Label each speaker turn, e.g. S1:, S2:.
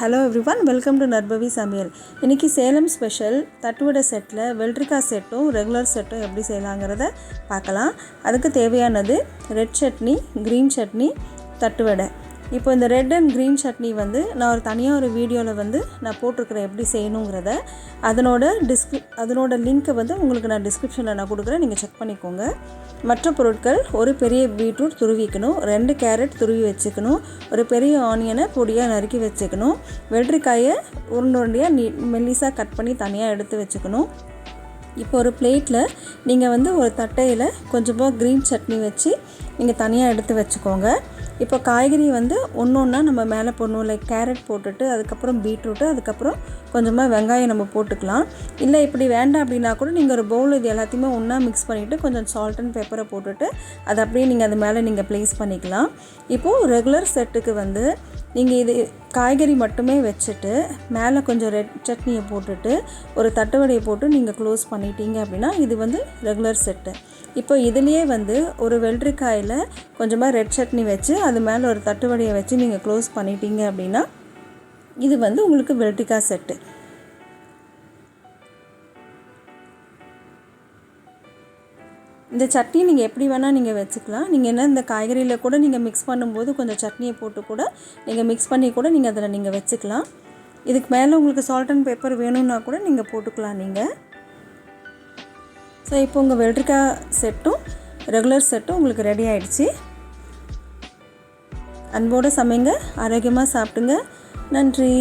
S1: Hello everyone, welcome to நர்பவி சமையல். இன்றைக்கி Salem special தட்டுவடை settle வெள்ளரிக்காய் செட்டும் ரெகுலர் செட்டும் எப்படி செய்யலாங்கிறத பார்க்கலாம். அதுக்கு தேவையானது ரெட் சட்னி, க்ரீன் சட்னி, தட்டுவடை. இப்போ இந்த ரெட் அண்ட் க்ரீன் சட்னி நான் தனியாக ஒரு வீடியோவில் நான் போட்டிருக்கிறேன் எப்படி செய்யணுங்கிறத. அதனோட லிங்க்கை உங்களுக்கு நான் டிஸ்கிரிப்ஷனில் நான் கொடுக்குறேன், நீங்கள் செக் பண்ணிக்கோங்க. மற்ற பொருட்கள்: ஒரு பெரிய பீட்ரூட் துருவிக்கணும், 2 கேரட் துருவி வச்சுக்கணும், ஒரு பெரிய ஆனியனை பொடியாக நறுக்கி வச்சுக்கணும், வெள்ளரிக்காயை உருண்டையாக மெல்லிசாக கட் பண்ணி தனியாக எடுத்து வச்சுக்கணும். இப்போ ஒரு பிளேட்டில் நீங்கள் ஒரு தட்டையில் கொஞ்சமாக க்ரீன் சட்னி வச்சு நீங்கள் தனியாக எடுத்து வச்சுக்கோங்க. இப்போ காய்கறி ஒன்று ஒன்றா நம்ம மேலே போடணும். லைக் கேரட் போட்டுட்டு அதுக்கப்புறம் பீட்ரூட்டு, அதுக்கப்புறம் கொஞ்சமாக வெங்காயம் நம்ம போட்டுக்கலாம். இல்லை இப்படி வேண்டாம் அப்படின்னா கூட நீங்கள் ஒரு பவுல் இது எல்லாத்தையுமே ஒன்றா மிக்ஸ் பண்ணிவிட்டு கொஞ்சம் சால்ட் அண்ட் பெப்பரை போட்டுட்டு அதை அப்படியே நீங்கள் அது மேலே நீங்கள் ப்ளேஸ் பண்ணிக்கலாம். இப்போது ரெகுலர் செட்டுக்கு நீங்கள் இது காய்கறி மட்டுமே வச்சுட்டு மேலே கொஞ்சம் ரெட் சட்னியை போட்டுட்டு ஒரு தட்டுவடையை போட்டு நீங்கள் க்ளோஸ் பண்ணிட்டீங்க அப்படின்னா இது ரெகுலர் செட்டு. இப்போ இதுலேயே ஒரு வெள்ளரிக்காயில் கொஞ்சமாக ரெட் சட்னி வச்சு அது மேலே ஒரு தட்டுவடையை வச்சு நீங்கள் க்ளோஸ் பண்ணிட்டீங்க அப்படின்னா இது உங்களுக்கு வெள்ளரிக்காய் செட்டு. இந்த சட்னி நீங்கள் எப்படி வேணால் நீங்கள் வச்சுக்கலாம். நீங்கள் இந்த காய்கறியில் கூட நீங்கள் மிக்ஸ் பண்ணும்போது கொஞ்சம் சட்னியை போட்டு கூட நீங்கள் மிக்ஸ் பண்ணி கூட நீங்கள் அதில் நீங்கள் வச்சுக்கலாம். இதுக்கு மேலே உங்களுக்கு சால்ட் அண்ட் பெப்பர் வேணும்னா கூட நீங்கள் போட்டுக்கலாம் நீங்கள். ஸோ இப்போ உங்கள் வெள்ளரிக்காய் செட்டும் ரெகுலர் செட்டும் உங்களுக்கு ரெடி ஆகிடுச்சு. அன்போடு சமைங்க, ஆரோக்கியமாக சாப்பிட்டுங்க. நன்றி.